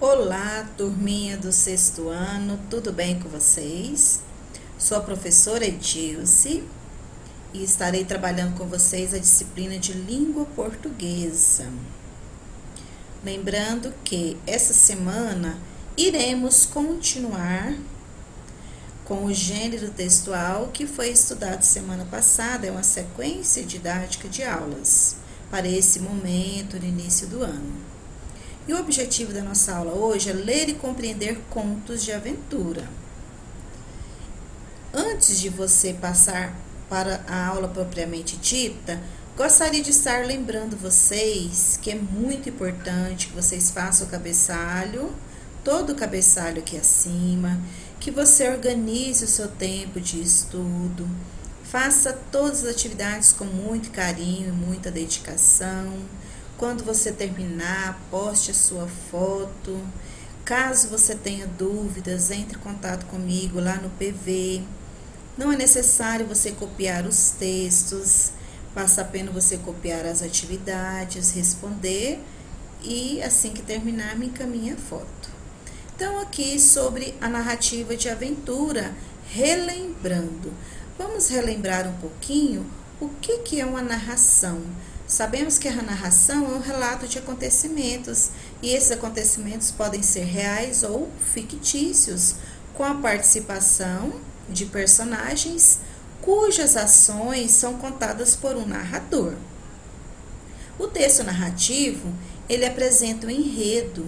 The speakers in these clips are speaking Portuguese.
Olá, turminha do sexto ano, tudo bem com vocês? Sou a professora Edilce e estarei trabalhando com vocês a disciplina de língua portuguesa. Lembrando que essa semana iremos continuar com o gênero textual que foi estudado semana passada, é uma sequência didática de aulas para esse momento, no início do ano. E o objetivo da nossa aula hoje é ler e compreender contos de aventura. Antes de você passar para a aula propriamente dita, gostaria de estar lembrando vocês que é muito importante que vocês façam o cabeçalho, todo o cabeçalho aqui acima, que você organize o seu tempo de estudo, faça todas as atividades com muito carinho e muita dedicação. Quando você terminar, poste a sua foto. Caso você tenha dúvidas, entre em contato comigo lá no PV. Não é necessário você copiar os textos, basta apenas você copiar as atividades, responder e assim que terminar, me encaminha a foto. Então, aqui sobre a narrativa de aventura, relembrando. Vamos relembrar um pouquinho o que é uma narração. Sabemos que a narração é um relato de acontecimentos, e esses acontecimentos podem ser reais ou fictícios, com a participação de personagens cujas ações são contadas por um narrador. O texto narrativo, ele apresenta um enredo,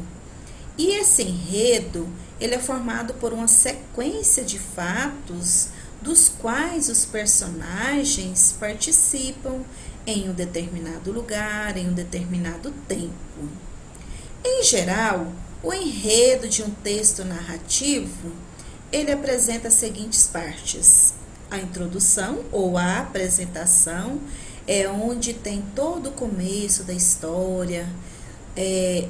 e esse enredo, ele é formado por uma sequência de fatos dos quais os personagens participam em um determinado lugar, em um determinado tempo. Em geral, o enredo de um texto narrativo, ele apresenta as seguintes partes. A introdução ou a apresentação é onde tem todo o começo da história,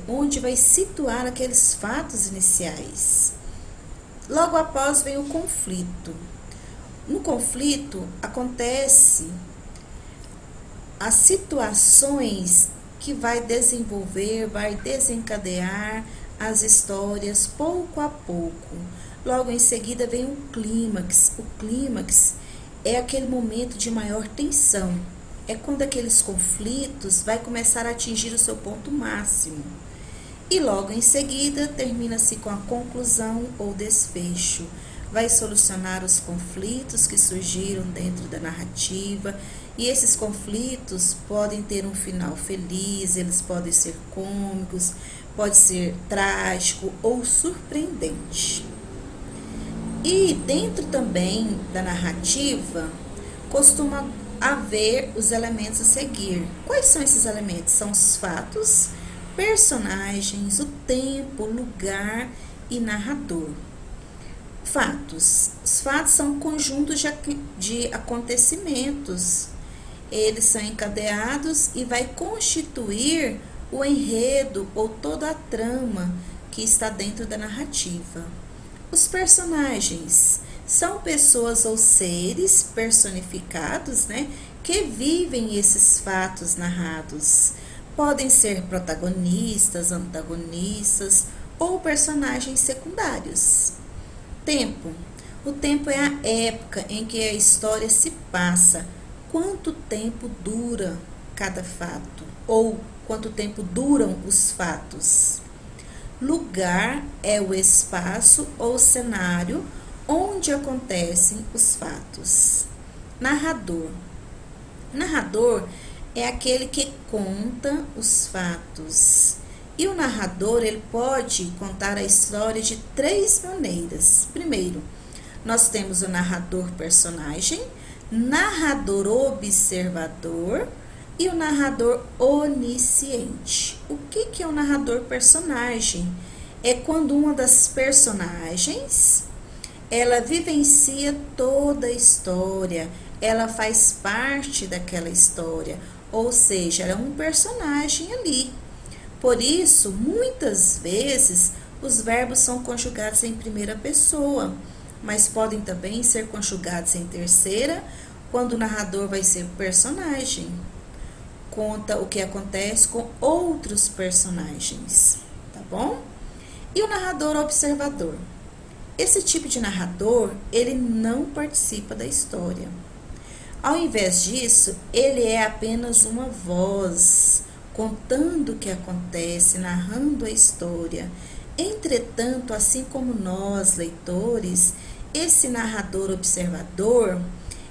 onde vai situar aqueles fatos iniciais. Logo após vem o conflito. No conflito acontece as situações que vai desenvolver, vai desencadear as histórias pouco a pouco. Logo em seguida vem o clímax. O clímax é aquele momento de maior tensão. É quando aqueles conflitos vai começar a atingir o seu ponto máximo. E logo em seguida termina-se com a conclusão ou desfecho. Vai solucionar os conflitos que surgiram dentro da narrativa, e esses conflitos podem ter um final feliz, eles podem ser cômicos, pode ser trágico ou surpreendente. E dentro também da narrativa, costuma haver os elementos a seguir. Quais são esses elementos? São os fatos, personagens, o tempo, lugar e narrador. Fatos. Os fatos são conjuntos de acontecimentos. Eles são encadeados e vai constituir o enredo ou toda a trama que está dentro da narrativa. Os personagens são pessoas ou seres personificados, que vivem esses fatos narrados. Podem ser protagonistas, antagonistas ou personagens secundários. Tempo. O tempo é a época em que a história se passa. Quanto tempo dura cada fato? Ou quanto tempo duram os fatos? Lugar é o espaço ou cenário onde acontecem os fatos. Narrador. Narrador é aquele que conta os fatos. E o narrador, ele pode contar a história de três maneiras. Primeiro, nós temos o narrador personagem, narrador observador e o narrador onisciente. O que é o narrador personagem? É quando uma das personagens, ela vivencia toda a história, ela faz parte daquela história, ou seja, ela é um personagem ali. Por isso, muitas vezes, os verbos são conjugados em primeira pessoa, mas podem também ser conjugados em terceira, quando o narrador vai ser personagem. Conta o que acontece com outros personagens, tá bom? E o narrador observador? Esse tipo de narrador, ele não participa da história. Ao invés disso, ele é apenas uma voz, contando o que acontece, narrando a história. Entretanto, assim como nós, leitores, esse narrador observador,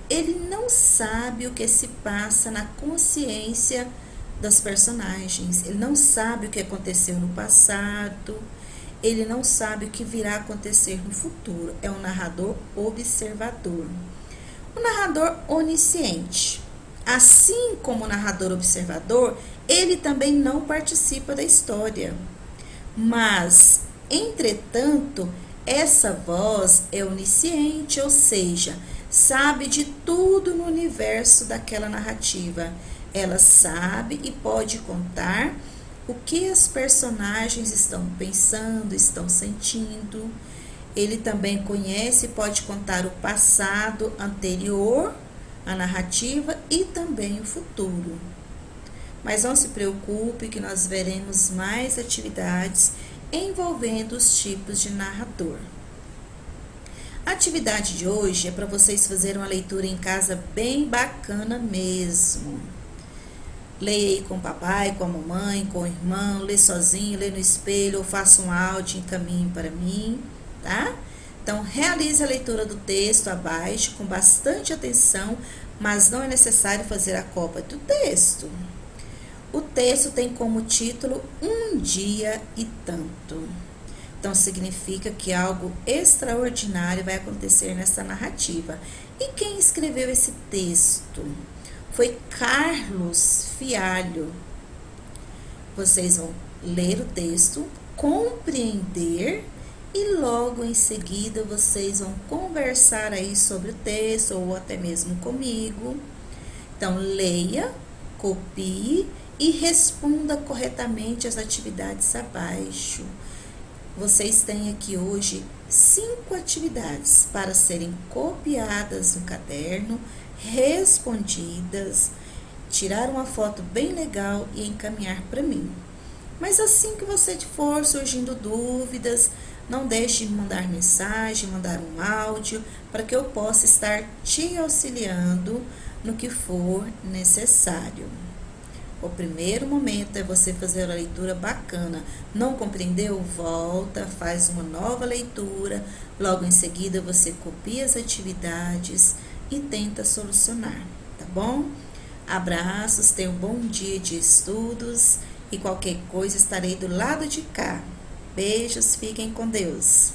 ele não sabe o que se passa na consciência das personagens. Ele não sabe o que aconteceu no passado, ele não sabe o que virá a acontecer no futuro. É um narrador observador. O narrador onisciente. Assim como o narrador observador, ele também não participa da história. Mas, entretanto, essa voz é onisciente, ou seja, sabe de tudo no universo daquela narrativa. Ela sabe e pode contar o que as personagens estão pensando, estão sentindo. Ele também conhece e pode contar o passado anterior à narrativa e também o futuro. Mas não se preocupe que nós veremos mais atividades envolvendo os tipos de narrador. A atividade de hoje é para vocês fazerem uma leitura em casa bem bacana mesmo. Leia aí com o papai, com a mamãe, com o irmão, lê sozinho, lê no espelho ou faça um áudio e encaminhe para mim, tá? Então, realize a leitura do texto abaixo com bastante atenção, mas não é necessário fazer a cópia do texto. O texto tem como título Um Dia e Tanto. Então, significa que algo extraordinário vai acontecer nessa narrativa. E quem escreveu esse texto? Foi Carlos Fialho. Vocês vão ler o texto, compreender e logo em seguida vocês vão conversar aí sobre o texto ou até mesmo comigo. Então, leia, copie e responda corretamente as atividades abaixo. Vocês têm aqui hoje 5 atividades para serem copiadas no caderno, respondidas, tirar uma foto bem legal e encaminhar para mim. Mas assim que você for surgindo dúvidas, não deixe de mandar mensagem, mandar um áudio, para que eu possa estar te auxiliando no que for necessário. O primeiro momento é você fazer a leitura bacana. Não compreendeu? Volta, faz uma nova leitura. Logo em seguida você copia as atividades e tenta solucionar, tá bom? Abraços, tenha um bom dia de estudos e qualquer coisa estarei do lado de cá. Beijos, fiquem com Deus.